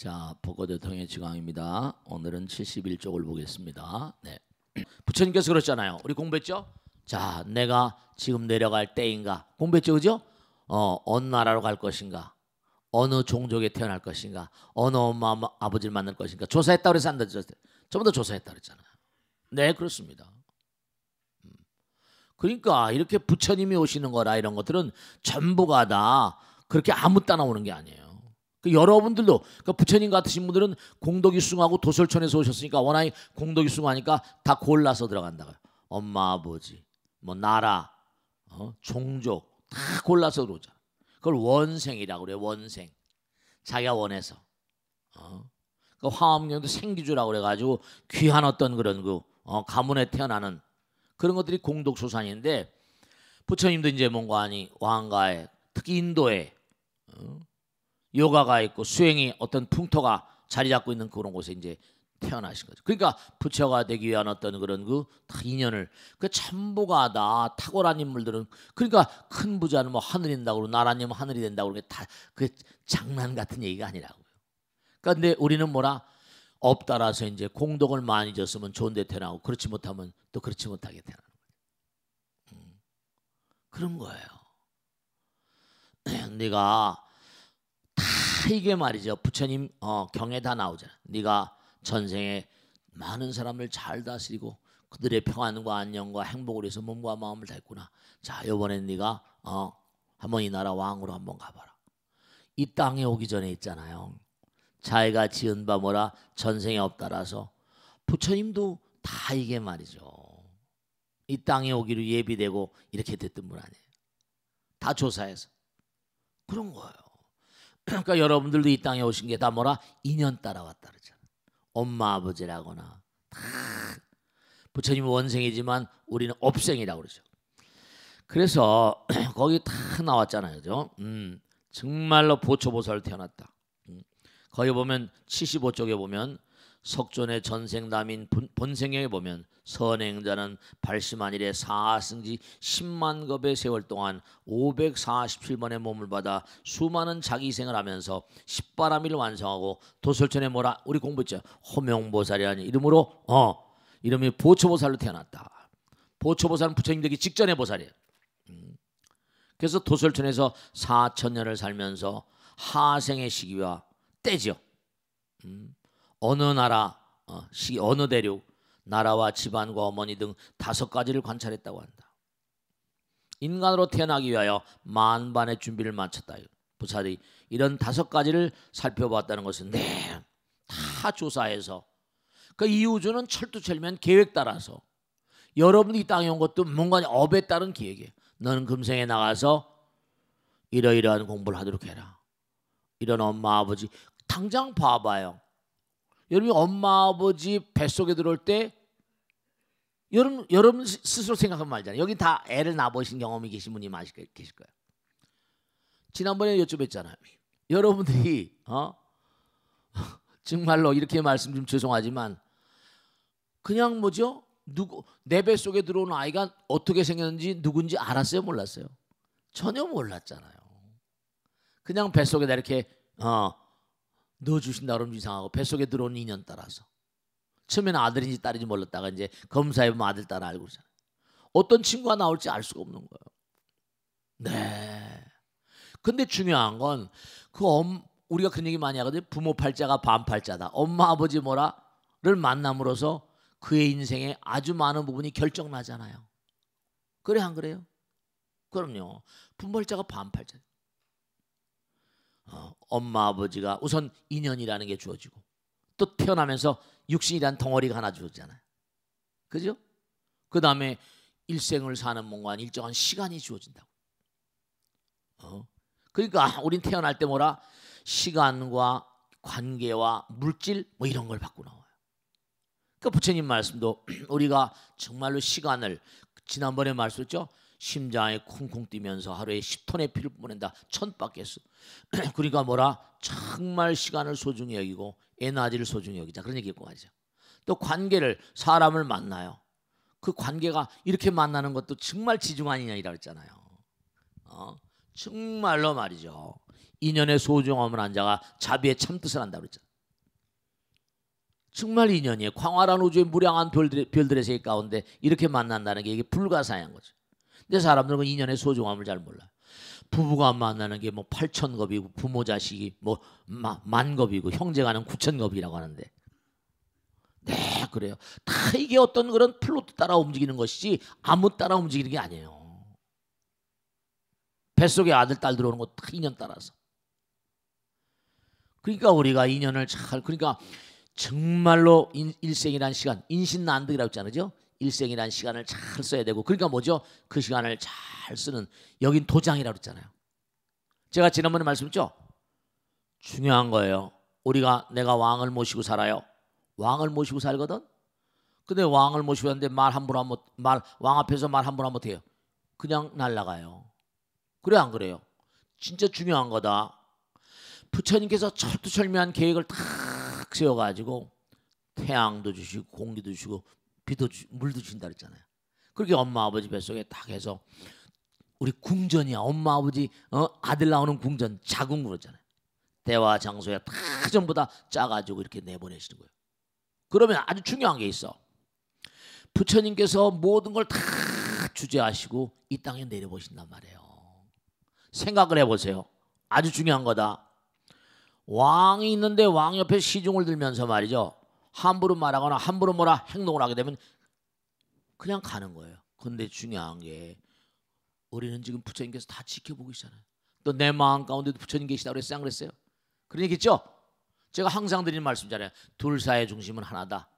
자, 복고대통령의 지광입니다. 오늘은 71쪽을 보겠습니다. 네. 부처님께서 그랬잖아요. 우리 공부했죠? 자, 내가 지금 내려갈 때인가? 공부했죠, 그죠? 어느 나라로 갈 것인가? 어느 종족에 태어날 것인가? 어느 엄마 아버지를 만날 것인가? 조사했다 그래서 안 되죠. 전부 다 조사했다 그랬잖아요. 네, 그렇습니다. 그러니까 이렇게 부처님이 오시는 거라 이런 것들은 전부가 다 그렇게 아무 따 나오는 게 아니에요. 여러분들도 그러니까 부처님 같으신 분들은 공덕이숭하고 도솔천에서 오셨으니까 워낙 공덕이숭하니까 다 골라서 들어간다고요. 엄마 아버지 뭐 나라 종족 다 골라서 들어오잖아. 그걸 원생이라고 그래요. 원생. 자기가 원해서 그 화엄경도 생기주라고 그래가지고 귀한 어떤 그런 그 가문에 태어나는 그런 것들이 공덕소산인데 부처님도 이제 뭔가 아니 왕가에 특히 인도에 요가가 있고 수행이 어떤 풍토가 자리 잡고 있는 그런 곳에 이제 태어나신 거죠. 그러니까 부처가 되기 위한 어떤 그런 그 다 인연을 그 전부가 다 탁월한 인물들은 그러니까 큰 부자는 뭐 하늘이 된다고 그러고 나라님은 하늘이 된다고 그러고 다 그 장난 같은 얘기가 아니라고요. 그런데 우리는 뭐라 업 따라서 이제 공덕을 많이 줬으면 좋은 데 태어나고 그렇지 못하면 또 그렇지 못하게 태어나는 거예요. 그런 거예요. 네가 다 이게 말이죠. 부처님 경에 다 나오잖아. 네가 전생에 많은 사람을 잘 다스리고 그들의 평안과 안녕과 행복을 위해서 몸과 마음을 다했구나. 자, 이번엔 네가 한번 이 나라 왕으로 한번 가봐라. 이 땅에 오기 전에 있잖아요. 자기가 지은 바 뭐라 전생에 없다라서 부처님도 다 이게 말이죠. 이 땅에 오기로 예비되고 이렇게 됐던 분 아니에요. 다 조사해서 그런 거예요. 그러니까 여러분들도 이 땅에 오신 게 다 뭐라 인연 따라왔다 그러잖아요. 엄마 아버지라거나 다 부처님은 원생이지만 우리는 업생이라고 그러죠. 그래서 거기 다 나왔잖아요. 그죠? 정말로 보초보살로 태어났다. 거기 보면 75쪽에 보면 석존의 전생남인 본생경에 보면 선행자는 발심한 일에 사승지 10만 겁의 세월 동안 547번의 몸을 받아 수많은 자기생을 하면서 십바라밀을 완성하고 도솔천에 뭐라 우리 공부했죠. 호명보살이라는 이름으로 이름이 보초보살로 태어났다. 보초보살은 부처님 되기 직전의 보살이에요. 그래서 도솔천에서 4천년을 살면서 하생의 시기와 때죠. 어느 나라, 시기, 어느 대륙, 나라와 집안과 어머니 등 5가지를 관찰했다고 한다. 인간으로 태어나기 위하여 만반의 준비를 마쳤다. 부사들이 이런 5가지를 살펴봤다는 것은 다 조사해서 그 이 우주는 철두철미한 계획 따라서 여러분이 이 땅에 온 것도 뭔가 업에 따른 계획이에요. 너는 금생에 나가서 이러이러한 공부를 하도록 해라. 이런 엄마 아버지 당장 봐봐요. 여러분이 엄마 아버지 뱃속에 들어올 때 여러분 스스로 생각하면 말잖아요. 여기 다 애를 낳아보신 경험이 계신 분이 계실 거예요. 지난번에 여쭤봤잖아요. 여러분들이 정말로 이렇게 말씀 좀 죄송하지만 그냥 뭐죠? 내 뱃속에 들어온 아이가 어떻게 생겼는지 누군지 알았어요? 몰랐어요? 전혀 몰랐잖아요. 그냥 뱃속에다 이렇게 넣어주신다 그러면 이상하고 뱃속에 들어온 인연 따라서 처음에는 아들인지 딸인지 몰랐다가 이제 검사해보면 아들 딸 알고 그러잖아요. 어떤 친구가 나올지 알 수가 없는 거예요. 네. 근데 중요한 건 우리가 그런 얘기 많이 하거든요. 부모 팔자가 반팔자다. 엄마 아버지 뭐라를 만남으로써 그의 인생에 아주 많은 부분이 결정나잖아요. 그래 안 그래요? 그럼요. 부모 팔자가 반팔자. 엄마 아버지가 우선 인연이라는 게 주어지고 또 태어나면서 육신이란 덩어리가 하나 주어지잖아요. 그죠? 그 다음에 일생을 사는 뭔가 일정한 시간이 주어진다고. 그러니까 우린 태어날 때 뭐라 시간과 관계와 물질 뭐 이런 걸 받고 나와요. 그러니까 부처님 말씀도 우리가 정말로 시간을 지난번에 말씀했죠. 심장에 쿵쿵 뛰면서 하루에 10톤의 피를 보낸다. 1000바퀴수. 그러니까 뭐라 정말 시간을 소중히 여기고 에너지를 소중히 여기자. 그런 얘기고 하죠. 또 관계를 사람을 만나요. 그 관계가 이렇게 만나는 것도 정말 지중한 인연이라고 했잖아요. 정말로 말이죠. 인연의 소중함을 한 자가 자비의 참뜻을 한다고 그랬잖아요. 정말 인연이에요. 광활한 우주의 무량한 별들의 세계 가운데 이렇게 만난다는 게 이게 불가사의한 거죠. 근데 사람들은 그 인연의 소중함을 잘 몰라요. 부부가 만나는 게 뭐 8,000겁이고 부모 자식이 뭐 만겁이고 형제가는 9,000겁이라고 하는데, 네 그래요. 다 이게 어떤 그런 플로트 따라 움직이는 것이지 아무 따라 움직이는 게 아니에요. 뱃속에 아들 딸 들어오는 거 다 인연 따라서. 그러니까 우리가 인연을 잘, 그러니까 정말로 일생이란 시간, 인신난득이라고 했잖아요. 일생이란 시간을 잘 써야 되고, 그러니까 뭐죠? 그 시간을 잘 쓰는, 여긴 도장이라고 했잖아요. 제가 지난번에 말씀했죠? 중요한 거예요. 내가 왕을 모시고 살아요. 왕을 모시고 살거든. 근데 왕을 모시고 하는데 말 함부로 하면, 왕 앞에서 말 함부로 하면 어때요? 그냥 날아가요. 그래 안 그래요? 진짜 중요한 거다. 부처님께서 철두철미한 계획을 탁 세워가지고 태양도 주시고 공기도 주시고 비도 물도 주신다 그랬잖아요. 그렇게 엄마 아버지 뱃속에 딱 해서, 우리 궁전이야. 엄마 아버지 아들 나오는 궁전, 자궁 그러잖아요. 때와 장소에 다 전부 다 짜가지고 이렇게 내보내시는 거예요. 그러면 아주 중요한 게 있어. 부처님께서 모든 걸 다 주재하시고 이 땅에 내려보신단 말이에요. 생각을 해보세요. 아주 중요한 거다. 왕이 있는데 왕 옆에 시중을 들면서 말이죠, 함부로 말하거나 함부로 뭐라 행동을 하게 되면 그냥 가는 거예요. 근데 중요한 게, 우리는 지금 부처님께서 다 지켜보고 계시잖아요. 또 내 마음 가운데도 부처님 계시다고 그랬어요? 안 그랬어요? 그런 얘기겠죠? 제가 항상 드리는 말씀이잖아요. 둘 사이의 중심은 하나다.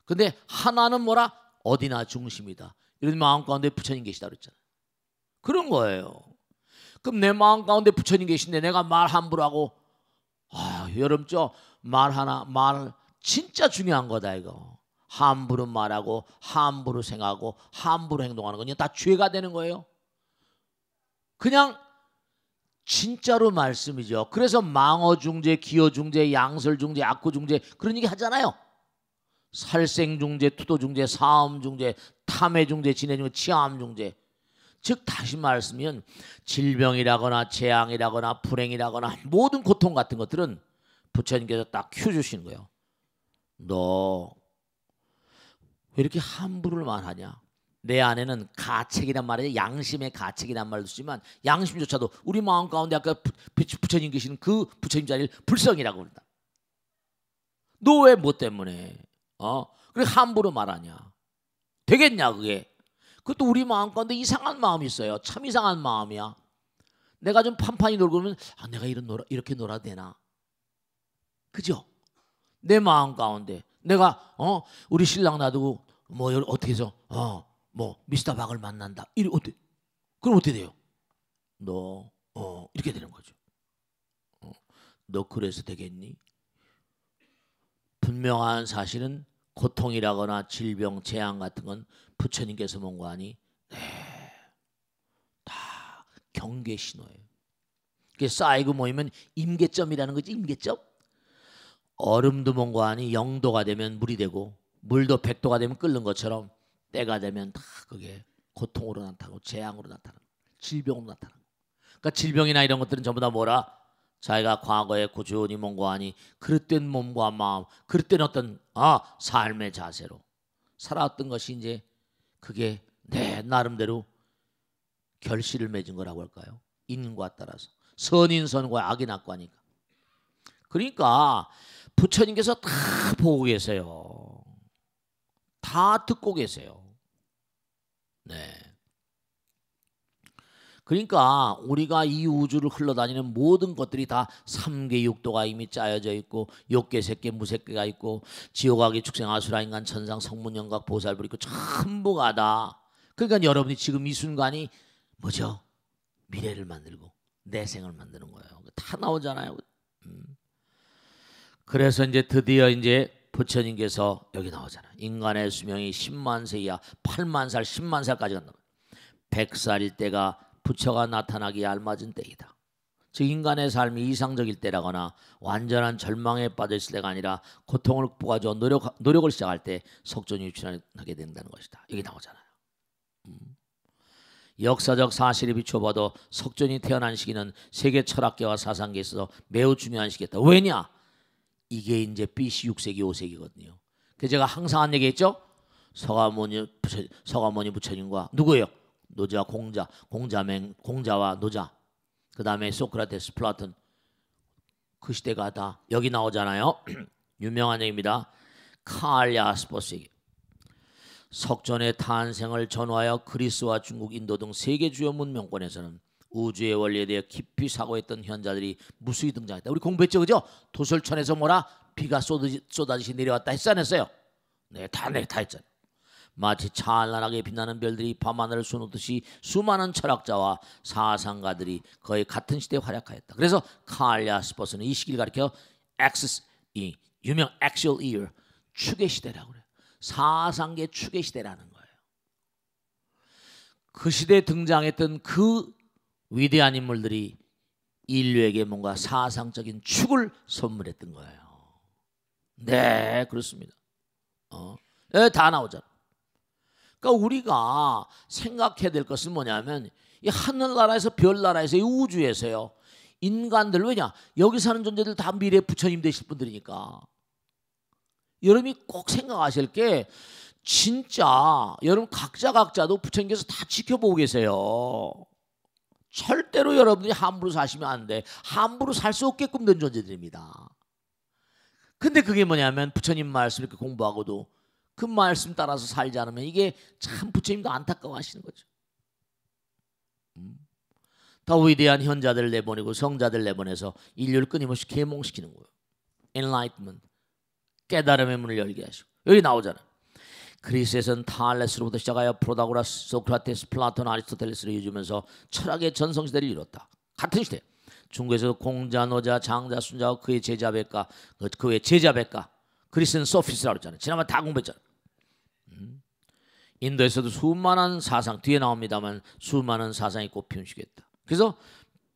근데 하나는 뭐라? 어디나 중심이다. 이런 마음 가운데 부처님 계시다고 그랬잖아요. 그런 거예요. 그럼 내 마음 가운데 부처님 계신데 내가 말 함부로 하고, 여러분 말 진짜 중요한 거다 이거. 함부로 말하고 함부로 생각하고 함부로 행동하는 건 다 죄가 되는 거예요. 그냥 진짜로 말씀이죠. 그래서 망어중재, 기어중재, 양설중재, 악구중재 그런 얘기 하잖아요. 살생중재, 투도중재, 사음중재, 탐해중재, 진해중재, 치암중재. 즉 다시 말씀이면 질병이라거나 재앙이라거나 불행이라거나 모든 고통 같은 것들은 부처님께서 딱 큐 주시는 거예요. 너 왜 이렇게 함부로 말하냐? 내 안에는 가책이란 말이에요. 양심의 가책이란 말도 쓰지만 양심조차도 우리 마음 가운데 아까 부처님 계시는 그 부처님 자리를 불성이라고 그런다. 너 왜 뭐 때문에 그래 함부로 말하냐? 되겠냐 그게? 그것도 우리 마음 가운데 이상한 마음이 있어요. 참 이상한 마음이야. 내가 좀 판판히 놀고 그러면 내가 이렇게 놀아도 되나? 그죠? 내 마음 가운데 내가 우리 신랑 놔두고 뭐 어떻게 해서 뭐 미스터 박을 만난다. 어때? 그럼 어떻게 돼요? 너 이렇게 되는 거죠. 너 그래서 되겠니? 분명한 사실은 고통이라거나 질병, 재앙 같은 건 부처님께서 뭔가하니 다 경계 신호예요. 이게 쌓이고 모이면 임계점이라는 거지. 임계점. 얼음도 뭔가하니 0도가 되면 물이 되고 물도 100도가 되면 끓는 것처럼 때가 되면 다 그게 고통으로 나타나고 재앙으로 나타나고 질병으로 나타나고. 그러니까 질병이나 이런 것들은 전부 다 뭐라? 자기가 과거에 꾸준히 뭔가하니 그릇된 몸과 마음, 그릇된 어떤 삶의 자세로 살아왔던 것이 이제 그게 내 나름대로 결실을 맺은 거라고 할까요? 인과 따라서 선인 선과 악인 악과니까. 그러니까 부처님께서 다 보고 계세요. 다 듣고 계세요. 네. 그러니까 우리가 이 우주를 흘러다니는 모든 것들이 다 3계 6도가 이미 짜여져 있고 욕계, 색계, 무색계가 있고 지옥아기, 축생, 아수라, 인간, 천상, 성문, 영각, 보살불 있고 전부가 다. 그러니까 여러분이 지금 이 순간이 뭐죠? 미래를 만들고 내생을 만드는 거예요. 다 나오잖아요. 그래서 이제 드디어 이제 부처님께서 여기 나오잖아요. 인간의 수명이 10만 세야 8만 살, 10만 살까지 간다. 100살일 때가 부처가 나타나기에 알맞은 때이다. 즉 인간의 삶이 이상적일 때라거나 완전한 절망에 빠져있을 때가 아니라 고통을 극복하죠. 노력을 시작할 때 석존이 유출하게 된다는 것이다. 여기 나오잖아요. 역사적 사실에 비춰봐도 석존이 태어난 시기는 세계 철학계와 사상계에 있어서 매우 중요한 시기였다. 왜냐? 이게 이제 BC 6세기 5세기거든요. 그 제가 항상 한 얘기했죠. 서가모니 부처님과 누구예요? 노자, 공자와 노자. 그 다음에 소크라테스, 플라톤. 그 시대가 다 여기 나오잖아요. 유명한 얘기입니다. 칼 야스퍼스 얘기. 석전의 탄생을 전후하여 그리스와 중국, 인도 등 세계 주요 문명권에서는 우주의 원리에 대해 깊이 사고했던 현자들이 무수히 등장했다. 우리 공부했죠, 그죠? 도솔천에서 뭐라 비가 쏟아지시 내려왔다 했어, 안 했어요? 네, 다 했잖아요. 마치 찬란하게 빛나는 별들이 밤하늘을 수놓듯이 수많은 철학자와 사상가들이 거의 같은 시대에 활약하였다. 그래서 칼 야스퍼스는 이 시기를 가리켜 이 유명 actual year, 축의 시대라고 그래요. 사상계 축의 시대라는 거예요. 그 시대에 등장했던 그 위대한 인물들이 인류에게 뭔가 사상적인 축을 선물했던 거예요. 네, 그렇습니다. 네, 다 나오잖아. 그러니까 우리가 생각해야 될 것은 뭐냐면 이 하늘나라에서 별나라에서 이 우주에서요, 인간들, 왜냐 여기 사는 존재들 다 미래 부처님 되실 분들이니까 여러분이 꼭 생각하실 게 진짜 여러분 각자도 부처님께서 다 지켜보고 계세요. 절대로 여러분들이 함부로 사시면 안 돼. 함부로 살 수 없게끔 된 존재들입니다. 근데 그게 뭐냐면 부처님 말씀 이렇게 공부하고도 그 말씀 따라서 살지 않으면 이게 참 부처님도 안타까워하시는 거죠. 더 위대한 현자들을 내보내고 성자들 내보내서 인류를 끊임없이 계몽시키는 거예요. Enlightenment, 깨달음의 문을 열게 하시고. 여기 나오잖아요. 그리스에서는 탈레스로부터 시작하여 프로다고라스, 소크라테스, 플라톤, 아리스토텔레스를 이루면서 철학의 전성시대를 이뤘다. 같은 시대. 중국에서 공자, 노자, 장자, 순자와 그의 제자백가, 그리스는 소피스라고 그랬잖아요. 지난번 다 공부했잖아요. 인도에서도 수많은 사상, 뒤에 나옵니다만 수많은 사상이 꽃피운 시기였다. 그래서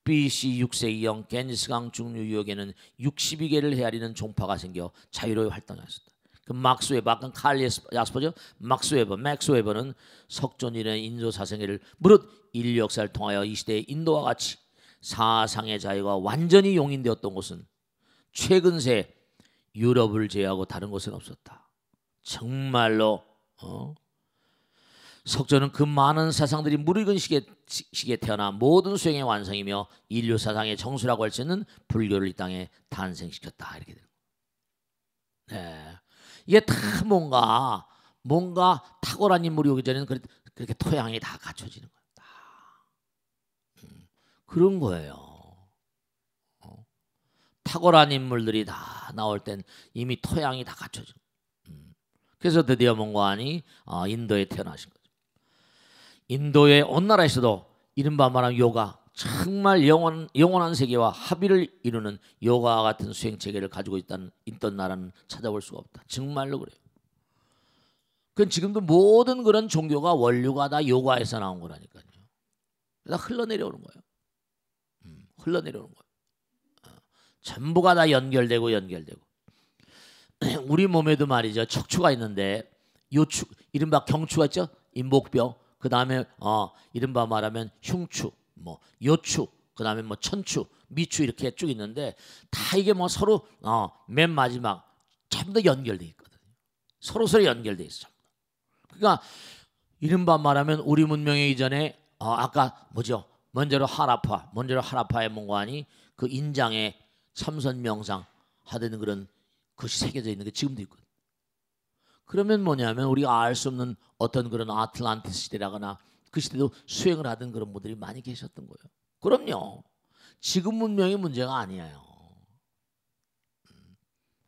BC 6세기형 겐지스강 중류 유역에는 62개를 헤아리는 종파가 생겨 자유로이 활동했었다. 그 막스 웨버, 아까 칼 야스퍼죠. 막스 웨버는 석존이라는 인도 사상계를 무릇 인류 역사를 통하여 이 시대의 인도와 같이 사상의 자유가 완전히 용인되었던 곳은 최근 새 유럽을 제외하고 다른 곳은 없었다. 정말로 석조는 그 많은 사상들이 무르익은 시기에 태어나 모든 수행의 완성이며 인류 사상의 정수라고 할 수 있는 불교를 이 땅에 탄생시켰다. 이렇게 되는 거예요. 네. 이게 다 뭔가 탁월한 인물이 오기 전에는 그렇게 토양이 다 갖춰지는 거예요. 다. 그런 거예요. 탁월한 인물들이 다 나올 땐 이미 토양이 다 갖춰져. 그래서 드디어 몽고안이 인도에 태어나신 거죠. 인도의 온 나라에서도 이른바 말하는 요가, 정말 영원한 세계와 합의를 이루는 요가와 같은 수행 체계를 가지고 있던 나라는 찾아볼 수가 없다. 정말로 그래요. 그건 지금도 모든 그런 종교가 원류가 다 요가에서 나온 거라니까요. 다 흘러내려오는 거예요. 흘러내려오는 거예요. 전부가 다 연결되고 우리 몸에도 말이죠, 척추가 있는데 요추, 이른바 경추가 있죠. 이 목뼈, 그 다음에 이른바 말하면 흉추, 뭐 요추, 그 다음에 뭐 천추, 미추 이렇게 쭉 있는데 다 이게 뭐 서로 맨 마지막 전부 다 연결돼 있거든요. 서로 연결돼 있어. 그러니까 이른바 말하면 우리 문명의 이전에 아까 뭐죠? 먼저로 하라파의 몽고안이 그 인장에 참선 명상 하던 그런 것이 새겨져 있는 게 지금도 있거든요. 그러면 뭐냐면 우리가 알 수 없는 어떤 그런 아틀란티스 시대라거나 그 시대도 수행을 하던 그런 분들이 많이 계셨던 거예요. 그럼요. 지금 문명의 문제가 아니에요.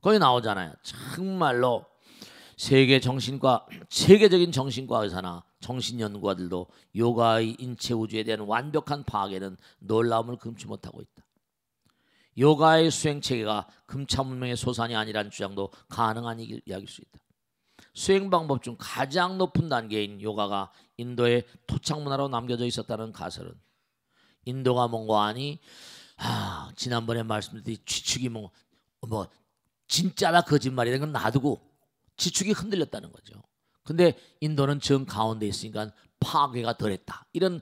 거기 나오잖아요. 정말로 세계적인 정신과 의사나 정신연구가들도 요가의 인체 우주에 대한 완벽한 파악에는 놀라움을 금치 못하고 있다. 요가의 수행 체계가 금차 문명의 소산이 아니라는 주장도 가능한 이야기일 수 있다. 수행 방법 중 가장 높은 단계인 요가가 인도의 토착 문화로 남겨져 있었다는 가설은 인도가 몽고안이 지난번에 말씀드린 지축이 뭐 진짜다 거짓말이라는 건 놔두고 지축이 흔들렸다는 거죠. 근데 인도는 정 가운데 있으니까 파괴가 덜했다. 이런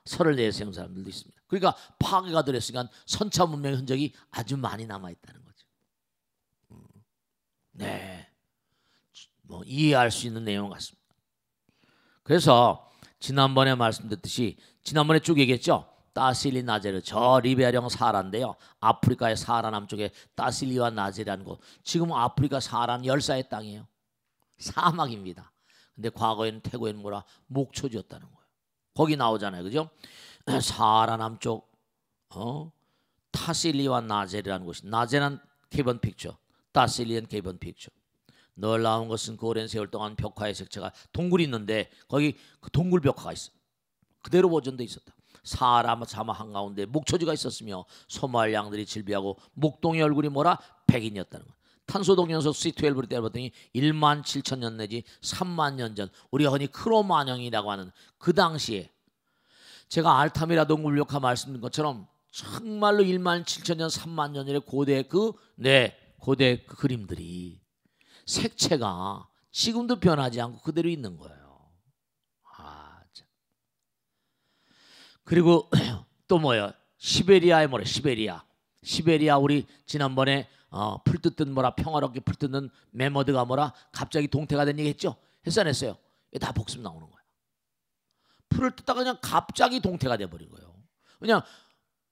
설을 내세운 사람들도 있습니다. 그러니까 파괴가 덜했으니까 선차 문명의 흔적이 아주 많이 남아 있다는 거죠. 네, 뭐 이해할 수 있는 내용 같습니다. 그래서 지난번에 말씀드렸듯이 지난번에 쭉 얘기했죠. 따실리 나제르 저 리베리아령 사하라인데요. 아프리카의 사하라 남쪽에 따실리와 나제르라는 곳. 지금 아프리카 사하라는 열사의 땅이에요. 사막입니다. 근데 과거에는 태고에는 뭐라 목초지였다는 거예요. 거기 나오잖아요, 그죠? 사하라 남쪽 타실리와 나제르라는 곳이 나제르는 케이번 픽처, 따실리는 케이번 픽처. 놀라운 것은 그 오랜 세월 동안 벽화의 색채가 동굴이 있는데 거기 그 동굴 벽화가 있어. 그대로 보존돼 있었다. 사하라 사막 한가운데 목초지가 있었으며 소말 양들이 질비하고 목동의 얼굴이 뭐라 백인이었다는 거야. 탄소독연소 C12를 때려봤더니 1만 7천 년 내지 3만 년 전 우리가 흔히 크로마뇽이라고 하는 그 당시에 제가 알타미라 동굴 벽화 말씀드린 것처럼 정말로 1만 7천 년 3만 년 전의 고대 고대 그 그림들이 색채가 지금도 변하지 않고 그대로 있는 거예요. 참. 그리고 또 뭐예요? 시베리아의 뭐래? 시베리아 우리 지난번에 풀 뜯든 뭐라 평화롭게 풀 뜯는 메머드가 뭐라 갑자기 동태가 된 얘기했죠? 했어 안 했어요? 이게 다 복습 나오는 거예요. 풀을 뜯다가 그냥 갑자기 동태가 돼버린 거예요. 그냥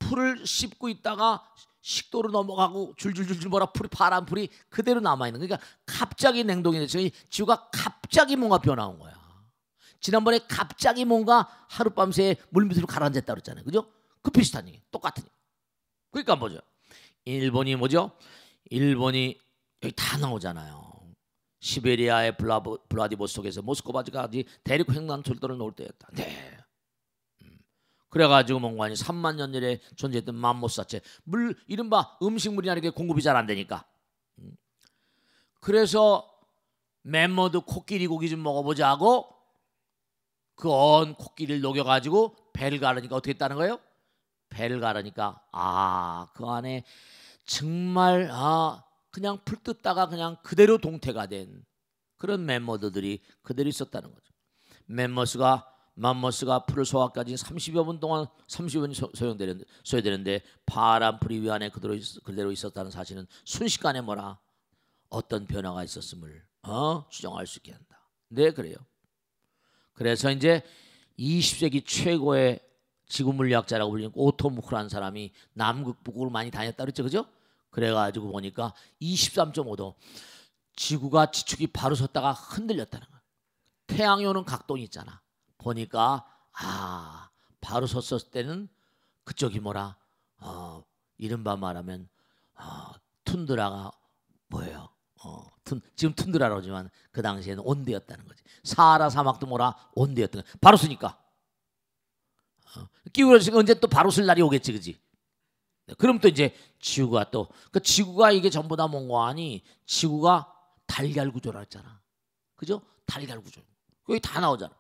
풀을 씹고 있다가 식도로 넘어가고 줄줄줄줄 뭐라 풀이 파란 풀이 그대로 남아있는. 그러니까 갑자기 냉동이 됐어요. 지구가 갑자기 뭔가 변화한 거야. 지난번에 갑자기 뭔가 하룻밤새 물밑으로 가라앉았다 그랬잖아요. 그죠? 그 비슷한 얘기 똑같은 얘기. 그러니까 뭐죠? 일본이 뭐죠? 일본이 여기 다 나오잖아요. 시베리아의 블라디보스톡에서 모스크바까지 대륙 횡단 철도를 놓을 때였다. 네. 그래가지고 몽관이 3만 년 전에 존재했던 맘모스사체 물 이른바 음식물이나 이렇게 공급이 잘 안 되니까 그래서 멤머드 코끼리 고기 좀 먹어보자고 그 언 코끼리를 녹여가지고 배를 가르니까 어떻게 했다는 거예요? 배를 가르니까 그 안에 정말 그냥 풀 뜯다가 그냥 그대로 동태가 된 그런 멤머드들이 그대로 있었다는 거죠. 맘모스가 풀을 소화까지 30여 분 동안 30분 소요되는데 파란 풀이 위 안에 그대로 있었다는 사실은 순식간에 뭐라 어떤 변화가 있었음을 추정할 수 있게 한다. 네, 그래요. 그래서 이제 20세기 최고의 지구 물리학자라고 불리는 오토 무크라는 사람이 남극 북극을 많이 다녔다 그랬죠, 그죠? 그래가지고 보니까 23.5도 지구가 지축이 바로 섰다가 흔들렸다는 거야. 태양이 오는 각도는 있잖아. 보니까 바로 섰을 때는 그쪽이 뭐라 이른바 말하면 툰드라가 뭐예요? 지금 툰드라라고 하지만 그 당시에는 온대였다는 거지. 사하라 사막도 뭐라 온대였던 거야. 바로 쓰니까 기울어지니까 언제 또 바로 쓸 날이 오겠지, 그지? 그럼 또 이제 지구가 또 그 지구가 이게 전부 다 뭔가 아니 지구가 달걀 구조라 했잖아, 그죠? 달걀 구조 여기 다 나오잖아.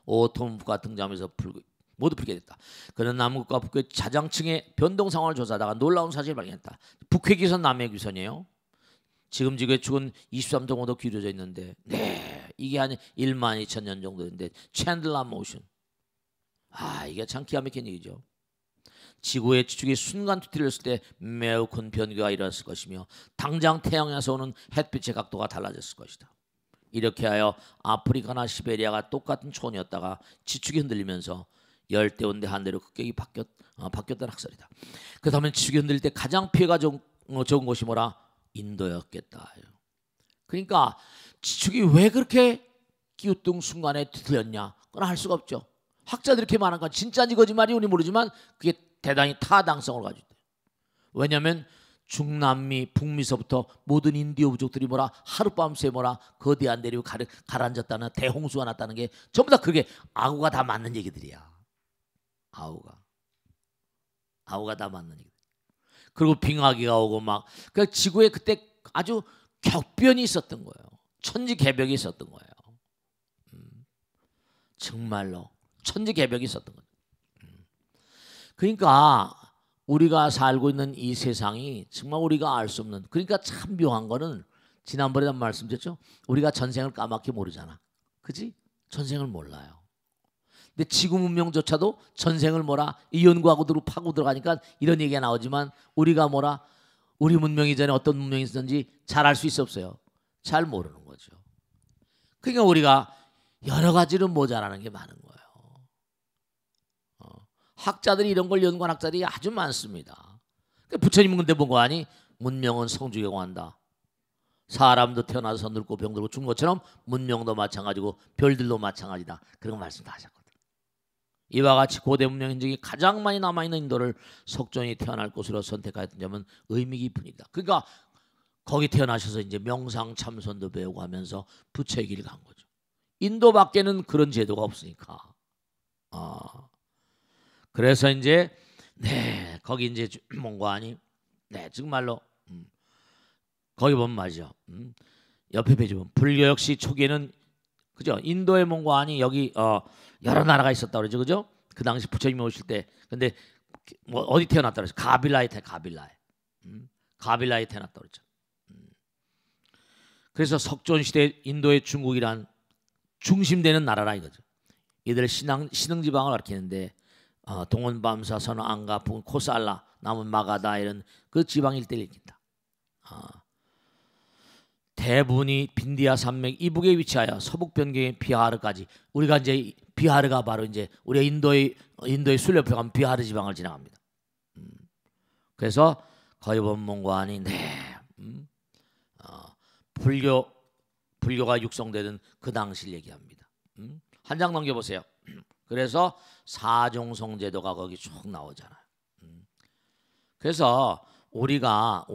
오토무프가 등장하면서 모두 풀게 됐다. 그는 남극과 북극의 자장층의 변동 상황을 조사하다가 놀라운 사실을 발견했다. 북회 기선 남해 기선이에요. 지금 지구의 축은 23.5도 기울어져 있는데 이게 한 1만 2천 년 정도인데 챈들러 모션. 이게 참 기가 막힌 얘기죠. 지구의 지축이 순간 뒤틀렸을 때 매우 큰 변화가 일어났을 것이며 당장 태양에서 오는 햇빛의 각도가 달라졌을 것이다. 이렇게 하여 아프리카나 시베리아가 똑같은 초원이었다가 지축이 흔들리면서 열대온대 한대로 급격히 바뀌었다는 학설이다. 그렇다면 지축이 흔들릴 때 가장 피해가 적은 곳이 뭐라? 인도였겠다. 그러니까 지축이 왜 그렇게 기우뚱 순간에 뒤틀렸냐? 그건 알 수가 없죠. 학자들이 이렇게 말한 건 진짜인지 거짓말인지 우리 모르지만 그게 대단히 타당성을 가지고 있대요. 왜냐하면 중남미, 북미서부터 모든 인디오 부족들이 뭐라 하룻밤새 뭐라 거대한 대륙 가라앉았다는 대홍수가 났다는 게 전부 다 그게 아우가 다 맞는 얘기들이야. 아우가 다 맞는 얘기. 그리고 빙하기가 오고 막 그 지구에 그때 아주 격변이 있었던 거예요. 천지개벽이 있었던 거예요. 정말로 천지개벽이 있었던 거예요. 그러니까 우리가 살고 있는 이 세상이 정말 우리가 알 수 없는, 그러니까 참 묘한 거는 지난번에도 말씀드렸죠. 우리가 전생을 까맣게 모르잖아. 그지? 전생을 몰라요. 근데 지구 문명조차도 전생을 뭐라 이 연구하고 파고 들어가니까 이런 얘기가 나오지만 우리가 뭐라 우리 문명 이전에 어떤 문명이 있었는지 잘 알 수 있어 없어요? 잘 모르는 거죠. 그러니까 우리가 여러 가지로 모자라는 게 많은 거예요. 학자들이 이런 걸 연구한 학자들이 아주 많습니다. 부처님은 근데 뭔가 하니 문명은 성주에 관한다. 사람도 태어나서 늙고 병들고 죽는 것처럼 문명도 마찬가지고 별들도 마찬가지다. 그런 말씀 다 하셨거든요. 이와 같이 고대 문명 흔적이 가장 많이 남아있는 인도를 석존이 태어날 곳으로 선택하였던 점은 의미 깊으니다. 그러니까 거기 태어나셔서 이제 명상 참선도 배우고 하면서 부처의 길을 간 거죠. 인도밖에는 그런 제도가 없으니까. 그래서 이제 거기 이제 뭔가 하니 정말로 거기 보면 말이죠. 옆에 페이지 보면 불교 역시 초기에는 그죠? 인도의 뭔가 하니 여기 여러 나라가 있었다 그러죠, 그죠? 그 당시 부처님이 오실 때 근데 뭐 어디 태어났다 그랬어? 가빌라에 태어났다 그랬죠. 그래서 석존 시대 인도의 중국이란 중심되는 나라라 이거죠. 이들 신흥 지방을 가리키는데 동원밤사, 선왕가, 북은 코살라, 남은 마가다 이런 그 지방 일대를 일으킨다. 대부분이 빈디아 산맥 이북에 위치하여 서북 변경의 비하르까지 우리가 이제 비하르가 바로 이제 우리가 인도의 순례표 가면 비하르 지방을 지나갑니다. 그래서 거기 보면 뭔가 하니 불교가 육성되던 그 당시를 얘기합니다. 한 장 넘겨보세요. 그래서 사종성 제도가 거기 쭉 나오잖아요. 그래서 우리가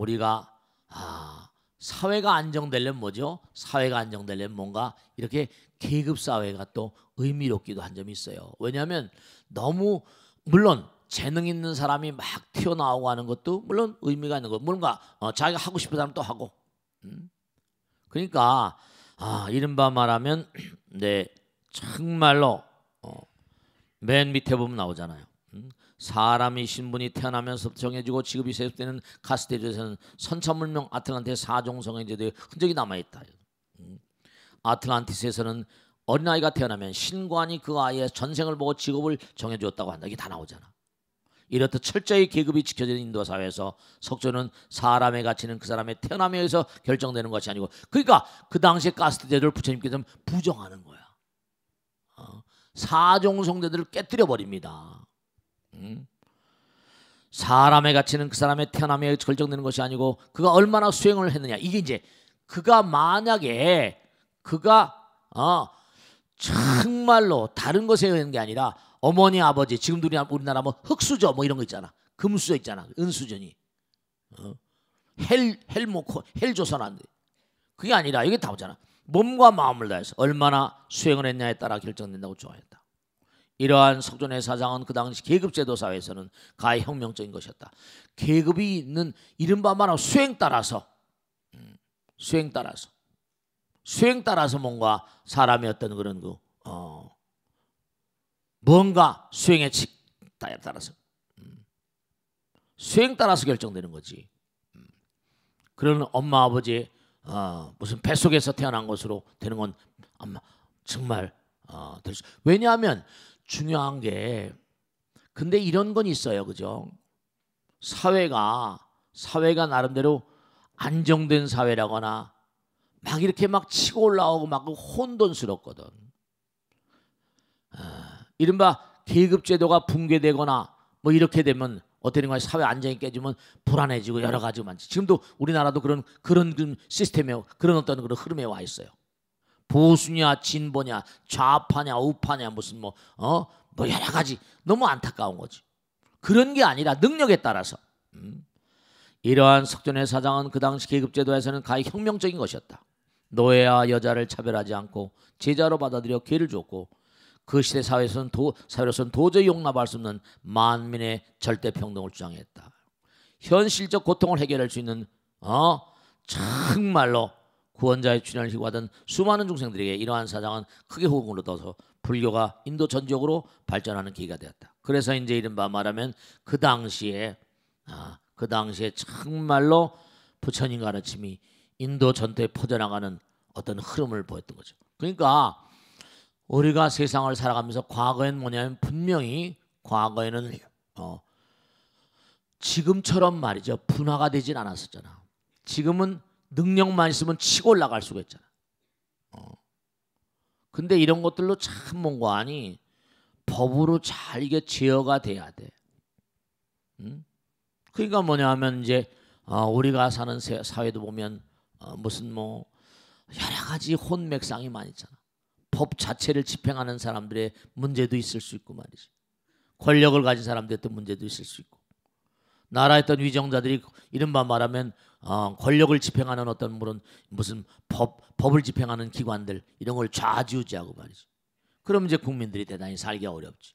사회가 안정되려면 뭐죠? 사회가 안정되려면 뭔가 이렇게 계급 사회가 또 의미롭기도 한 점이 있어요. 왜냐하면 너무 물론 재능 있는 사람이 막 튀어나오고 하는 것도 물론 의미가 있는 거. 뭔가 자기가 하고 싶은 사람 또 하고. 그러니까 이른바 말하면 정말로 맨 밑에 보면 나오잖아요. 사람이 신분이 태어나면서 정해지고 지급이 세습되는 카스테리에서는 선천문명 아틀란티스 사종성의 제도의 흔적이 남아있다. 아틀란티스에서는 어린아이가 태어나면 신관이 그 아이의 전생을 보고 직업을 정해주었다고 한다. 이게 다 나오잖아. 이렇듯 철저히 계급이 지켜지는 인도 사회에서 석조는 사람의 가치는 그 사람의 태어남에 의해서 결정되는 것이 아니고 그러니까 그 당시에 카스트 제도를 부처님께서는 부정하는 거야. 사종성제들을 깨뜨려 버립니다. 사람의 가치는 그 사람의 태어남에 의해서 결정되는 것이 아니고 그가 얼마나 수행을 했느냐. 이게 이제 그가 만약에 그가 정말로 다른 것에 의한 게 아니라 어머니 아버지 지금도 우리나라 뭐 흙수저 뭐 이런 거 있잖아. 금수저 있잖아. 은수저니 헬조선 안 돼. 그게 아니라 이게 다 오잖아. 몸과 마음을 다해서 얼마나 수행을 했냐에 따라 결정된다고 좋아했다. 이러한 석존의 사상은 그 당시 계급제도 사회에서는 가히 혁명적인 것이었다. 계급이 있는 이른바 말하면 수행 따라서 뭔가 사람의 어떤 그런 뭔가 수행의 직다에 따라서 수행 따라서 결정되는 거지. 그런 엄마 아버지의 무슨 뱃속에서 태어난 것으로 되는 건 아마 정말 왜냐하면 중요한 게 근데 이런 건 있어요, 그죠? 사회가 나름대로 안정된 사회라거나 막 이렇게 막 치고 올라오고 막 혼돈스럽거든. 이른바 계급제도가 붕괴되거나 뭐 이렇게 되면 어떻게 되는 거야? 사회 안정이 깨지면 불안해지고 여러 가지 많지. 지금도 우리나라도 그런 시스템에 그런 어떤 그런 흐름에 와 있어요. 보수냐 진보냐 좌파냐 우파냐 무슨 뭐 여러 가지 너무 안타까운 거지. 그런 게 아니라 능력에 따라서 이러한 석존의 사상은 그 당시 계급제도에서는 가히 혁명적인 것이었다. 노예와 여자를 차별하지 않고 제자로 받아들여 기회를 줬고 그 시대 사회로서는 도저히 용납할 수 없는 만민의 절대 평등을 주장했다. 현실적 고통을 해결할 수 있는 정말로 구원자의 출현을 희구하던 수많은 중생들에게 이러한 사상은 크게 호응을 얻어서 불교가 인도 전적으로 발전하는 계기가 되었다. 그래서 이제 이른바 말하면 그 당시에 정말로 부처님 가르침이 인도 전토에 퍼져나가는 어떤 흐름을 보였던 거죠. 그러니까 우리가 세상을 살아가면서 과거에는 뭐냐면 분명히 과거에는 지금처럼 말이죠. 분화가 되진 않았었잖아. 지금은 능력만 있으면 치고 올라갈 수가 있잖아. 근데 이런 것들로 참 뭔가 하니 법으로 잘 이게 제어가 돼야 돼. 그러니까 뭐냐 하면 이제 우리가 사는 사회도 보면 무슨 뭐 여러 가지 혼맥상이 많이 있잖아. 법 자체를 집행하는 사람들의 문제도 있을 수 있고 말이지. 권력을 가진 사람들의 또 문제도 있을 수 있고. 나라의 어떤 위정자들이 이른바 말하면 권력을 집행하는 어떤 무슨 법을 집행하는 기관들 이런 걸 좌지우지하고 말이지. 그럼 이제 국민들이 대단히 살기 어렵지.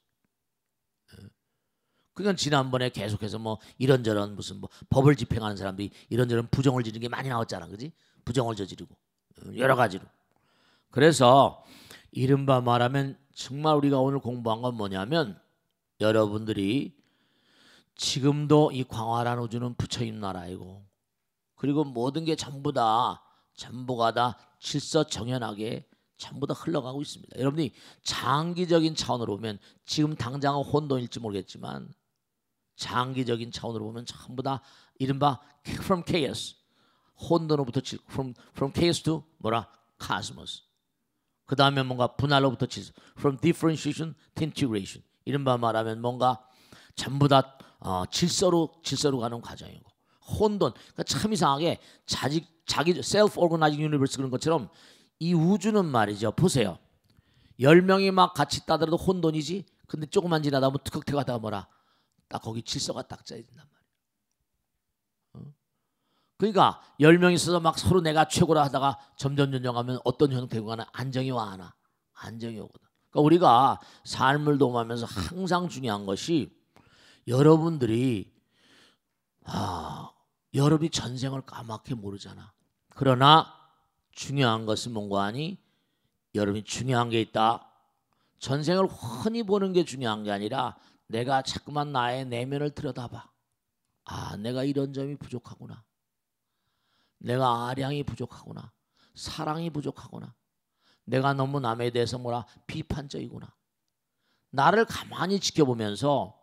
그러니까 지난번에 계속해서 뭐 이런저런 무슨 뭐 법을 집행하는 사람들이 이런저런 부정을 지르는 게 많이 나왔잖아, 그지? 부정을 저지르고 여러 가지로. 그래서 이른바 말하면 정말 우리가 오늘 공부한 건 뭐냐면 여러분들이 지금도 이 광활한 우주는 부처님 나라이고 그리고 모든 게 전부가 다 질서정연하게 전부 다 흘러가고 있습니다. 여러분이 장기적인 차원으로 보면 지금 당장은 혼돈일지 모르겠지만 장기적인 차원으로 보면 전부 다 이른바 from chaos 혼돈으로부터 from chaos to 뭐라 cosmos. 그 다음에 뭔가 분할로부터 질서 from differentiation to integration. 이른바 말하면 뭔가 전부 다 질서로 가는 과정이고 혼돈. 그러니까 참 이상하게 자기 self organizing universe 그런 것처럼 이 우주는 말이죠. 보세요. 10명이 막 같이 따더라도 혼돈이지. 근데 조금만 지나다 보면 툭툭 하다가 뭐라 딱 거기 질서가 딱 짜야 된단 말이에요. 그러니까 10명이 있어서 막 서로 내가 최고라 하다가 점점 하면 어떤 형태가 안정이 와나 안정이 오거든. 그러니까 우리가 삶을 도모하면서 항상 중요한 것이 여러분들이 여러분이 전생을 까맣게 모르잖아. 그러나 중요한 것은 뭔가 하니 여러분이 중요한 게 있다. 전생을 훤히 보는 게 중요한 게 아니라 내가 자꾸만 나의 내면을 들여다봐. 내가 이런 점이 부족하구나. 내가 아량이 부족하구나. 사랑이 부족하구나. 내가 너무 남에 대해서 뭐라 비판적이구나. 나를 가만히 지켜보면서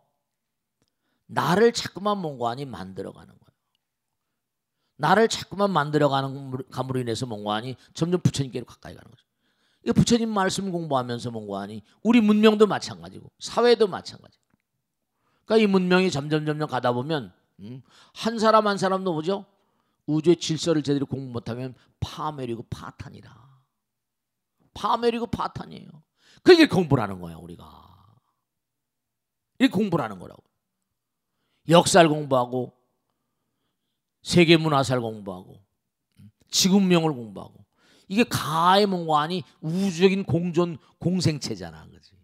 나를 자꾸만 뭔가 하니 만들어가는 거예요. 나를 자꾸만 만들어감으로 인해서 뭔가 하니 점점 부처님께로 가까이 가는 거죠. 이 부처님 말씀 공부하면서 뭔가 하니 우리 문명도 마찬가지고 사회도 마찬가지고. 그러니까 이 문명이 점점 가다 보면 한 사람 한 사람도 뭐죠? 우주의 질서를 제대로 공부 못하면 파멸이고 파탄이라. 파멸이고 파탄이에요. 그게 공부를 하는 거야 우리가. 이게 공부를 하는 거라고. 역사를 공부하고 세계문화사를 공부하고 지구문명을 공부하고 이게 가의 뭔가 아니 우주적인 공존 공생체잖아. 그렇지?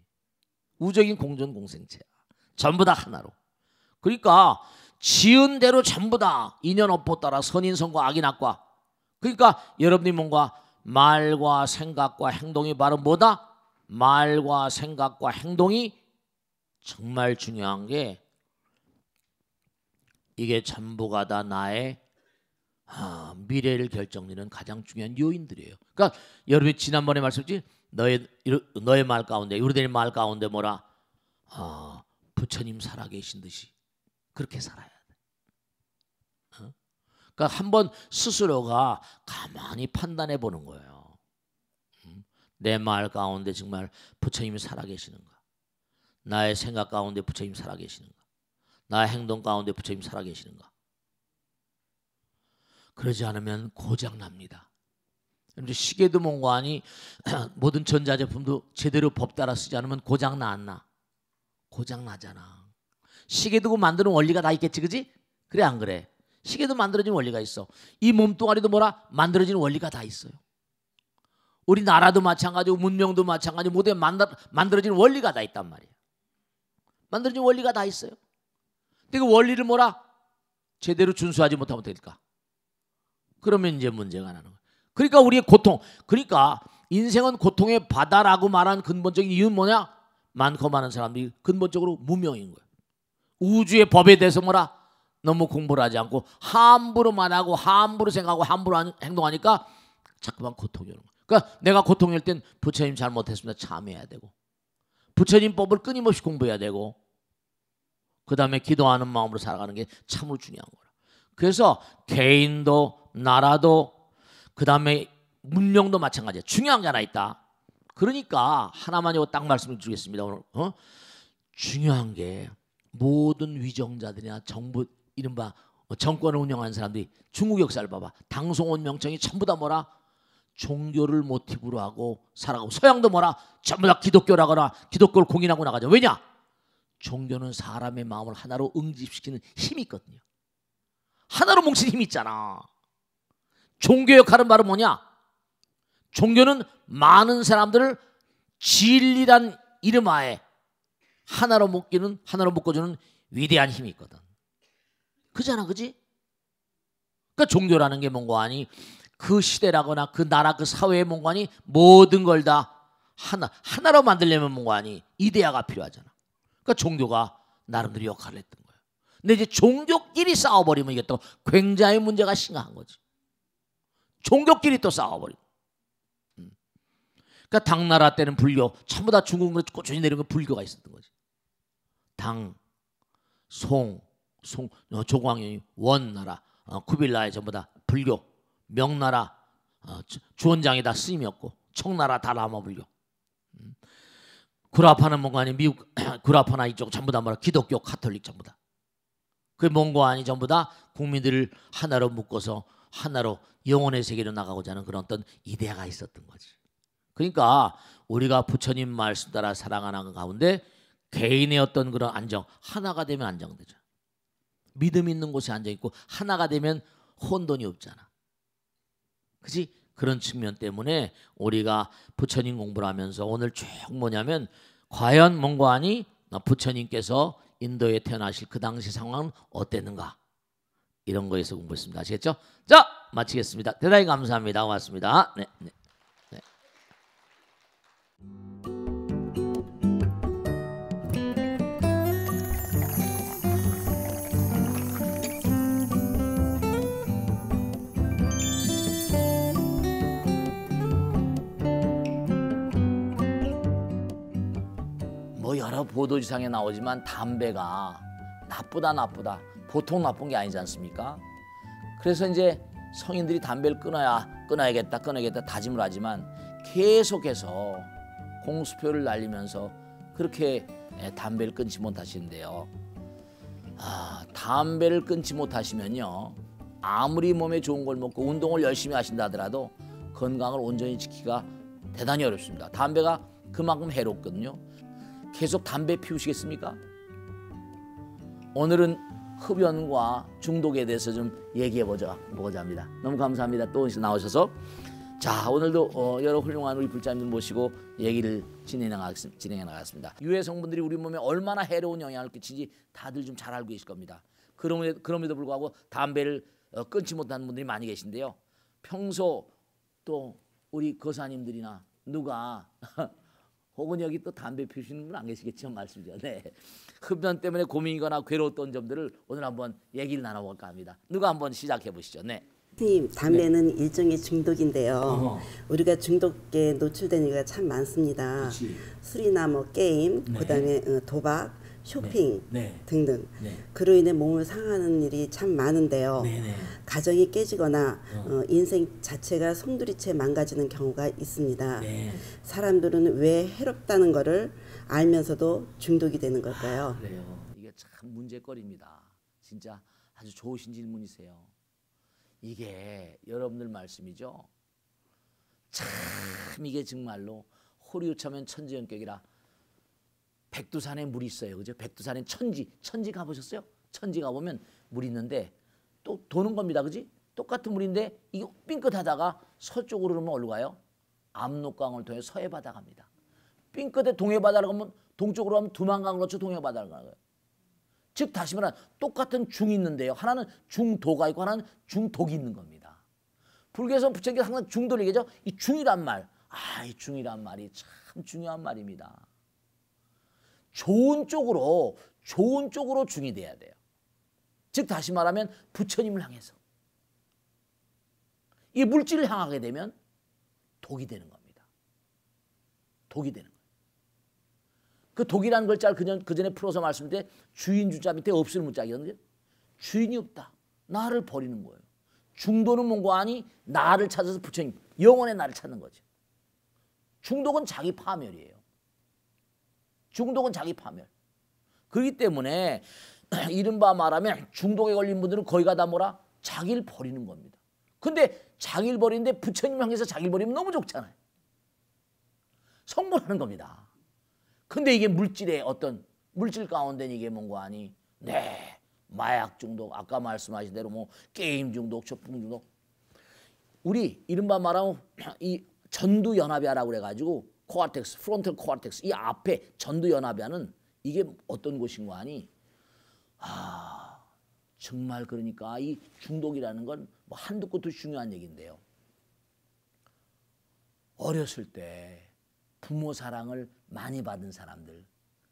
우주적인 공존 공생체야. 전부 다 하나로. 그러니까 지은 대로 전부 다 인연업보 따라 선인선과 악인악과. 그러니까 여러분이 뭔가 말과 생각과 행동이 바로 뭐다? 말과 생각과 행동이 정말 중요한 게 이게 전부가 다 나의 미래를 결정짓는 가장 중요한 요인들이에요. 그러니까 여러분이 지난번에 말씀드렸지 너의 말 가운데 우리들의 말 가운데 뭐라 부처님 살아계신 듯이 그렇게 살아야 돼. 그러니까 한번 스스로가 가만히 판단해 보는 거예요. 내 말 가운데 정말 부처님이 살아계시는가? 나의 생각 가운데 부처님 살아계시는가? 나의 행동 가운데 부처님 살아계시는가? 그러지 않으면 고장납니다. 시계도 뭔가 하니 모든 전자제품도 제대로 법 따라 쓰지 않으면 고장나 안 나? 고장나잖아. 시계도 만드는 원리가 다 있겠지, 그지? 그래 안 그래? 시계도 만들어지는 원리가 있어. 이 몸뚱아리도 뭐라? 만들어지는 원리가 다 있어요. 우리 나라도 마찬가지고 문명도 마찬가지고 모든 만들어지는 원리가 다 있단 말이에요. 만들어지는 원리가 다 있어요. 근데 그 원리를 뭐라? 제대로 준수하지 못하면 될까? 그러면 이제 문제가 나는 거예요. 그러니까 우리의 고통, 그러니까 인생은 고통의 바다라고 말한 근본적인 이유는 뭐냐? 많고 많은 사람들이 근본적으로 무명인 거예요. 우주의 법에 대해서 뭐라? 너무 공부를 하지 않고 함부로 말하고 함부로 생각하고 함부로 행동하니까 자꾸만 고통이 오는 거예요. 그러니까 내가 고통일 땐 부처님 잘못했습니다. 참여해야 되고 부처님 법을 끊임없이 공부해야 되고 그 다음에 기도하는 마음으로 살아가는 게 참으로 중요한 거예요. 그래서 개인도 나라도 그 다음에 문명도 마찬가지예요. 중요한 게 하나 있다. 그러니까 하나만 딱 말씀을 드리겠습니다. 오늘 중요한 게 모든 위정자들이나 정부 이른바 정권을 운영하는 사람들이 중국 역사를 봐봐. 당송원 명청이 전부 다 뭐라? 종교를 모티브로 하고 살아가고, 서양도 뭐라? 전부 다 기독교라거나 기독교를 공인하고 나가죠. 왜냐? 종교는 사람의 마음을 하나로 응집시키는 힘이 있거든요. 하나로 뭉친 힘이 있잖아. 종교 역할은 바로 뭐냐? 종교는 많은 사람들을 진리란 이름 하에 하나로 묶어주는 위대한 힘이 있거든. 그잖아, 그지? 그러니까 종교라는 게 뭔가 아니, 그 시대라거나 그 나라 그 사회의 뭔가 아니, 모든 걸 다 하나로 만들려면 뭔가 아니, 이데아가 필요하잖아. 그러니까 종교가 나름대로 역할을 했던 거예요. 근데 이제 종교끼리 싸워버리면 이게 또 굉장히 문제가 심각한 거지. 종교끼리 또 싸워버리고. 그러니까 당나라 때는 불교, 전부 다 중국으로 꾸준히 내려온 건 불교가 있었던 거지. 당, 조광현이 원나라, 쿠빌라이 전부 다 불교, 명나라, 주원장이 다 스님이었고, 청나라 다 라마 불교. 구라파는 뭔가 아니 미국 구라파나 이쪽 전부 다 뭐라 기독교, 카톨릭 전부 다. 그 뭔가 아니 전부 다 국민들을 하나로 묶어서 하나로 영혼의 세계로 나가고자 하는 그런 어떤 이데아가 있었던 거지. 그러니까 우리가 부처님 말씀 따라 살아가는 가운데 개인의 어떤 그런 안정, 하나가 되면 안정되죠. 믿음 있는 곳에 앉아 있고 하나가 되면 혼돈이 없잖아. 그지? 그런 측면 때문에 우리가 부처님 공부를 하면서 오늘 쭉 뭐냐면 과연 뭔가 아니 부처님께서 인도에 태어나실 그 당시 상황은 어땠는가, 이런 거에서 공부했습니다. 아시겠죠? 자, 마치겠습니다. 대단히 감사합니다. 고맙습니다. 네. 뭐 여러 보도지상에 나오지만 담배가 나쁘다 보통 나쁜 게 아니지 않습니까? 그래서 이제 성인들이 담배를 끊어야겠다 다짐을 하지만 계속해서 공수표를 날리면서 그렇게 담배를 끊지 못하시는데요. 담배를 끊지 못하시면요, 아무리 몸에 좋은 걸 먹고 운동을 열심히 하신다 하더라도 건강을 온전히 지키기가 대단히 어렵습니다. 담배가 그만큼 해롭거든요. 계속 담배 피우시겠습니까? 오늘은 흡연과 중독에 대해서 좀 얘기해보자 합니다. 너무 감사합니다. 또 나오셔서. 자, 오늘도 여러 훌륭한 우리 불자님들 모시고 얘기를 진행해 나가겠습니다. 유해 성분들이 우리 몸에 얼마나 해로운 영향을 끼치는지 다들 좀 잘 알고 계실 겁니다. 그럼에도 불구하고 담배를 끊지 못하는 분들이 많이 계신데요. 평소 또 우리 거사님들이나 누가 혹은 여기 또 담배 피우시는 분 안 계시겠지만 말씀이죠. 네. 흡연 때문에 고민이거나 괴로웠던 점들을 오늘 한번 얘기를 나눠볼까 합니다. 누가 한번 시작해 보시죠. 네. 선생님, 담배는 일종의 중독인데요. 우리가 중독에 노출된 이유가 참 많습니다. 그치. 술이나 뭐 게임, 그다음에 도박, 쇼핑 등등. 그로 인해 몸을 상하는 일이 참 많은데요. 가정이 깨지거나 인생 자체가 송두리째 망가지는 경우가 있습니다. 사람들은 왜 해롭다는 것을 알면서도 중독이 되는 걸까요? 그래요. 이게 참 문제거리입니다. 진짜 아주 좋으신 질문이세요. 이게 여러분들 말씀이죠. 참 이게 정말로 호리우차면 천지연격이라. 백두산에 물이 있어요. 그죠? 백두산에 천지 가보셨어요? 천지 가보면 물이 있는데 또 도는 겁니다. 그지? 똑같은 물인데 이게 삥끗하다가 서쪽으로 오면 어디로 가요? 압록강을 통해 서해 바다 갑니다. 삥끗에 동해 바다로 가면 동쪽으로 가면 두만강을 거쳐 동해 바다로 가는 거예요. 즉 다시 말하면 똑같은 중이 있는데요. 하나는 중도가 있고 하나는 중독이 있는 겁니다. 불교에서 부처님께서 항상 중도를 얘기하죠. 이 중이란 말. 이 중이란 말이 참 중요한 말입니다. 좋은 쪽으로 중이 돼야 돼요. 즉 다시 말하면 부처님을 향해서. 이 물질을 향하게 되면 독이 되는 겁니다. 독이 되는 거예요. 그 독이라는 글자를 그 전에 풀어서 말씀드릴 때 주인 주자 밑에 없을 문자거든요. 주인이 없다. 나를 버리는 거예요. 중도는 뭔가 아니 나를 찾아서 부처님, 영혼의 나를 찾는 거죠. 중독은 자기 파멸이에요. 중독은 자기 파멸. 그렇기 때문에 이른바 말하면 중독에 걸린 분들은 거기가 다 뭐라? 자기를 버리는 겁니다. 근데 자기를 버리는데 부처님 향해서 자기를 버리면 너무 좋잖아요. 성불하는 겁니다. 근데 이게 물질의 어떤 물질 가운데 이게 뭔가 하니 네 마약 중독 아까 말씀하신 대로 뭐 게임 중독 쇼핑 중독 우리 이른바 말하면 이 전두연합이라고 그래가지고 코아텍스 프론탈 코아텍스 이 앞에 전두연합이는 이게 어떤 곳인가 하니 정말 그러니까 이 중독이라는 건 뭐 한두 곳도 중요한 얘기인데요. 어렸을 때 부모 사랑을 많이 받은 사람들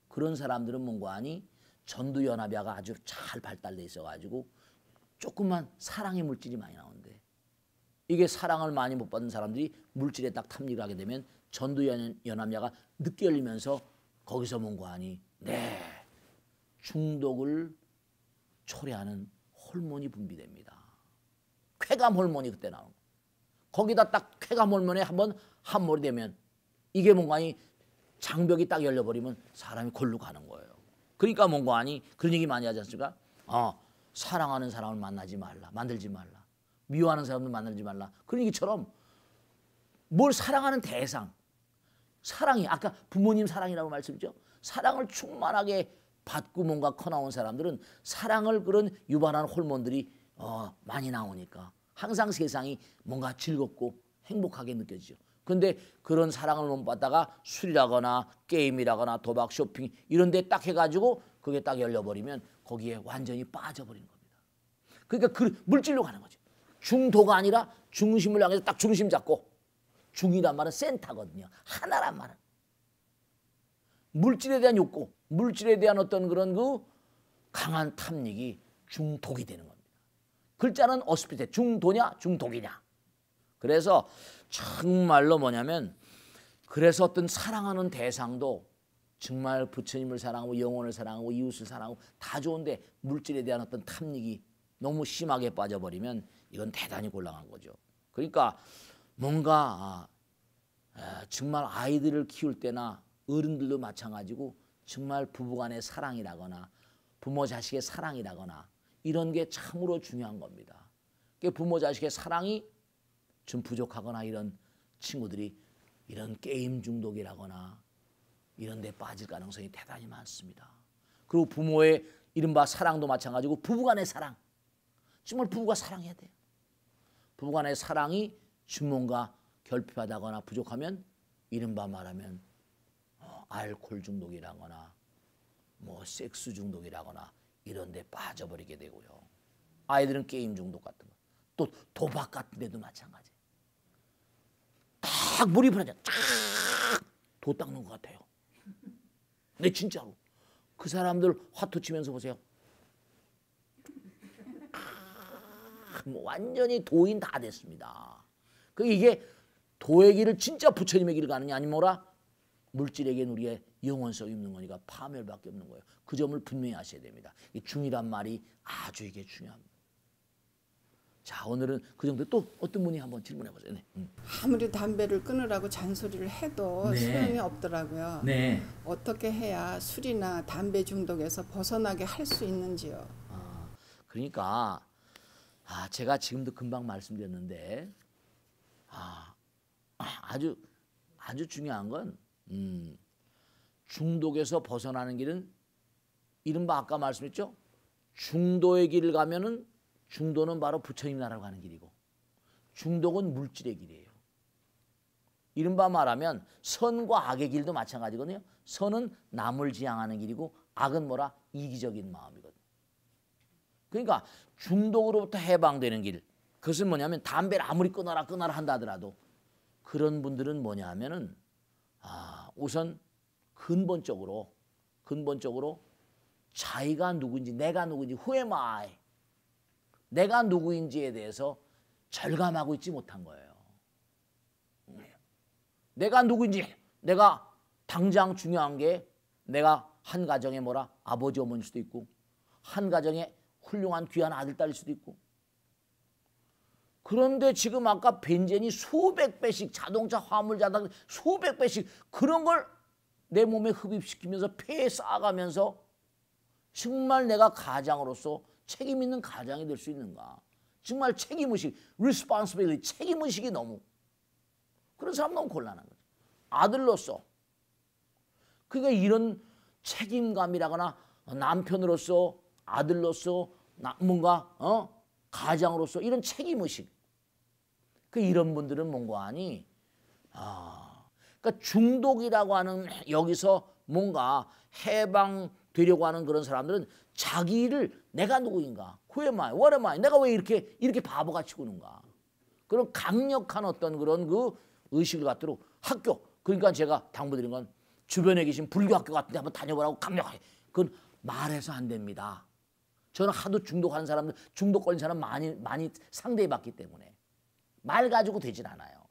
그런 사람들은 뭔가 하니 전두연합야가 아주 잘 발달돼 있어가지고 조금만 사랑의 물질이 많이 나오는데 이게 사랑을 많이 못 받은 사람들이 물질에 딱 탐닉을 하게 되면 전두연합야가 늦게 열리면서 거기서 뭔가 하니 네 중독을 초래하는 호르몬이 분비됩니다. 쾌감 호르몬이 그때 나오는 거예요. 거기다 딱 쾌감 호르몬에 한번 함몰이 되면 이게 뭔가 하니 장벽이 딱 열려버리면 사람이 골로 가는 거예요. 그러니까 뭔가 하니 그런 얘기 많이 하지 않습니까? 사랑하는 사람을 만나지 말라. 만들지 말라. 미워하는 사람을 만들지 말라. 그런 얘기처럼 뭘 사랑하는 대상 사랑이 아까 부모님 사랑이라고 말씀드렸죠. 사랑을 충만하게 받고 뭔가 커나온 사람들은 사랑을 그런 유발하는 호르몬들이 많이 나오니까 항상 세상이 뭔가 즐겁고 행복하게 느껴지죠. 근데 그런 사랑을 못 받다가 술이라거나 게임이라거나 도박 쇼핑 이런 데 딱 해가지고 그게 딱 열려버리면 거기에 완전히 빠져버리는 겁니다. 그러니까 그 물질로 가는 거죠. 중도가 아니라 중심을 향해서 딱 중심 잡고 중이란 말은 센터거든요. 하나란 말은. 물질에 대한 욕구, 물질에 대한 어떤 그런 그 강한 탐닉이 중독이 되는 겁니다. 글자는 어스피테 중도냐 중독이냐. 그래서 정말로 뭐냐면 그래서 어떤 사랑하는 대상도 정말 부처님을 사랑하고 영혼을 사랑하고 이웃을 사랑하고 다 좋은데 물질에 대한 어떤 탐닉이 너무 심하게 빠져버리면 이건 대단히 곤란한 거죠. 그러니까 뭔가 정말 아이들을 키울 때나 어른들도 마찬가지고 정말 부부간의 사랑이라거나 부모 자식의 사랑이라거나 이런 게 참으로 중요한 겁니다. 부모 자식의 사랑이 좀 부족하거나 이런 친구들이 이런 게임 중독이라거나 이런 데 빠질 가능성이 대단히 많습니다. 그리고 부모의 이른바 사랑도 마찬가지고 부부간의 사랑. 정말 부부가 사랑해야 돼요. 부부간의 사랑이 좀 뭔가 결핍하다거나 부족하면 이른바 말하면 알코올 중독이라거나 뭐 섹스 중독이라거나 이런 데 빠져버리게 되고요. 아이들은 게임 중독 같은 거. 또 도박 같은 데도 마찬가지. 딱 몰입을 하자. 도 닦는 것 같아요. 근데 진짜로. 그 사람들 화투 치면서 보세요. 뭐 완전히 도인 다 됐습니다. 이게 도의 길을 진짜 부처님의 길을 가느냐 아니면 뭐라? 물질에겐 우리의 영원성이 없는 거니까 파멸밖에 없는 거예요. 그 점을 분명히 아셔야 됩니다. 이 중이란 말이 아주 이게 중요합니다. 자, 오늘은 그 정도. 또 어떤 분이 한번 질문해 보세요. 네. 아무리 담배를 끊으라고 잔소리를 해도 네. 소용이 없더라고요. 네. 어떻게 해야 술이나 담배 중독에서 벗어나게 할 수 있는지요? 그러니까 제가 지금도 금방 말씀드렸는데 아주 중요한 건 중독에서 벗어나는 길은 이른바 아까 말씀했죠. 중도의 길을 가면은 중도는 바로 부처님 나라로 가는 길이고 중독은 물질의 길이에요. 이른바 말하면 선과 악의 길도 마찬가지거든요. 선은 남을 지향하는 길이고 악은 뭐라? 이기적인 마음이거든요. 그러니까 중독으로부터 해방되는 길. 그것은 뭐냐면 담배를 아무리 끊어라 한다 하더라도 그런 분들은 뭐냐 하면은 우선 근본적으로 자기가 누구인지 내가 누구인지 who am I? 내가 누구인지에 대해서 절감하고 있지 못한 거예요. 내가 누구인지 내가 당장 중요한 게 내가 한 가정에 뭐라 아버지 어머니일 수도 있고 한 가정에 훌륭한 귀한 아들 딸일 수도 있고 그런데 지금 아까 벤젠이 수백 배씩 자동차 화물 자당 수백 배씩 그런 걸 내 몸에 흡입시키면서 폐에 쌓아가면서 정말 내가 가장으로서 책임 있는 가장이 될 수 있는가? 정말 책임의식, responsibility, 책임의식이 너무 그런 사람 너무 곤란한 거죠. 아들로서 그러니까 이런 책임감이라거나 남편으로서 아들로서 뭔가 가장으로서 이런 책임의식 이런 분들은 뭔가 하니 그러니까 중독이라고 하는 여기서 뭔가 해방되려고 하는 그런 사람들은 자기를 내가 누구인가? Who am I? What am I? 내가 왜 이렇게 바보같이 구는가? 그런 강력한 어떤 그런 그 의식을 갖도록 학교 그러니까 제가 당부드린 건 주변에 계신 불교 학교 같은 데 한번 다녀보라고 강력하게 그건 말해서 안 됩니다. 저는 하도 중독하는 사람들 중독 걸린 사람 많이 상대해 봤기 때문에 말 가지고 되질 않아요.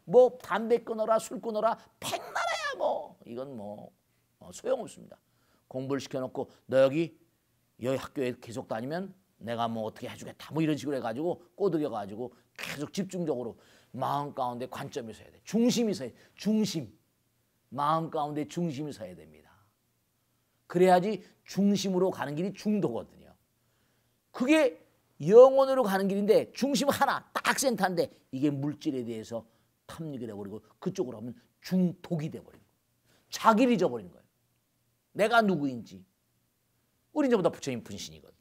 뭐 담배 끊어라 술 끊어라 백날해야 뭐 이건 뭐 소용없습니다. 공부를 시켜놓고 너 여기 학교에 계속 다니면 내가 뭐 어떻게 해주겠다 뭐 이런 식으로 해가지고 꼬드겨가지고 계속 집중적으로 마음 가운데 관점이 서야 돼. 중심이 서야 돼. 중심. 마음 가운데 중심이 서야 됩니다. 그래야지 중심으로 가는 길이 중도거든요. 그게 영혼으로 가는 길인데 중심 하나 딱 센터인데 이게 물질에 대해서 탐닉이 돼버리고 그쪽으로 하면 중독이 돼버리는 거예요. 자기를 잊어버리는 거예요. 내가 누구인지. 우리 이제보다 부처님 분신이거든요.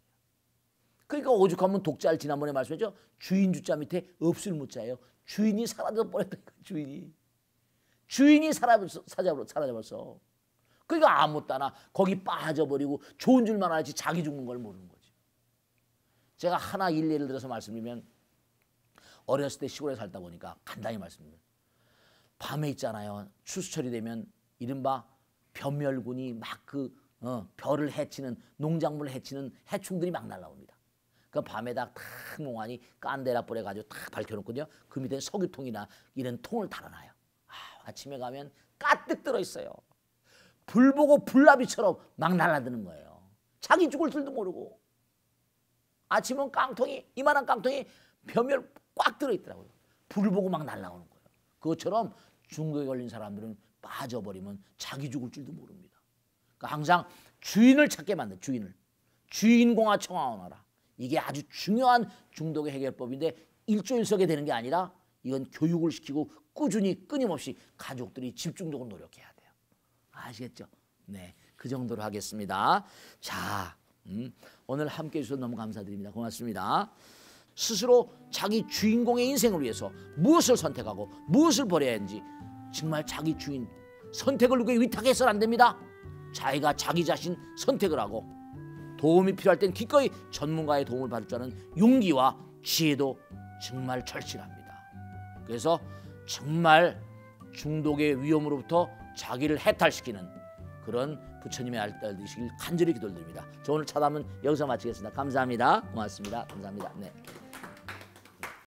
그러니까 오죽하면 독자를 지난번에 말씀했죠. 주인 주자 밑에 없을 무자예요. 주인이 사라져 버렸다니까. 주인이 사라져버렸어. 그러니까 아무 따나 거기 빠져버리고 좋은 줄만 알지 자기 죽는 걸 모르는 거죠. 제가 하나 예를 들어서 말씀드리면 어렸을 때 시골에 살다 보니까 간단히 말씀드리면 밤에 있잖아요. 추수철이 되면 이른바 벼멸군이 막 벼를 해치는 농작물을 해치는 해충들이 막 날라옵니다. 그 밤에다 탁 몽환이 깐데라 뿌려가지고 탁 밝혀놓거든요. 그 밑에 석유통이나 이런 통을 달아놔요. 아침에 가면 가득 들어있어요. 불 보고 불나비처럼 막 날아드는 거예요. 자기 죽을 줄도 모르고. 아침은 깡통이 이만한 깡통이 벼멸 꽉 들어있더라고요. 불 보고 막 날아오는 거예요. 그것처럼 중독에 걸린 사람들은 빠져버리면 자기 죽을 줄도 모릅니다. 그러니까 항상 주인을 찾게 만든 주인을. 주인공아 청하오너라. 이게 아주 중요한 중독의 해결법인데 일조일석에 되는 게 아니라 이건 교육을 시키고 꾸준히 끊임없이 가족들이 집중적으로 노력해야 돼요. 아시겠죠? 네, 그 정도로 하겠습니다. 자, 오늘 함께해 주셔서 너무 감사드립니다. 고맙습니다. 스스로 자기 주인공의 인생을 위해서 무엇을 선택하고 무엇을 버려야 하는지 정말 자기 주인 선택을 누구에게 위탁해서는 안 됩니다. 자기가 자기 자신 선택을 하고 도움이 필요할 땐 기꺼이 전문가의 도움을 받을 줄 아는 용기와 지혜도 정말 절실합니다. 그래서 정말 중독의 위험으로부터 자기를 해탈시키는 그런 부처님의 알뜰 되시길 간절히 기도드립니다. 저 오늘 차담은 여기서 마치겠습니다. 감사합니다. 고맙습니다. 감사합니다. 네.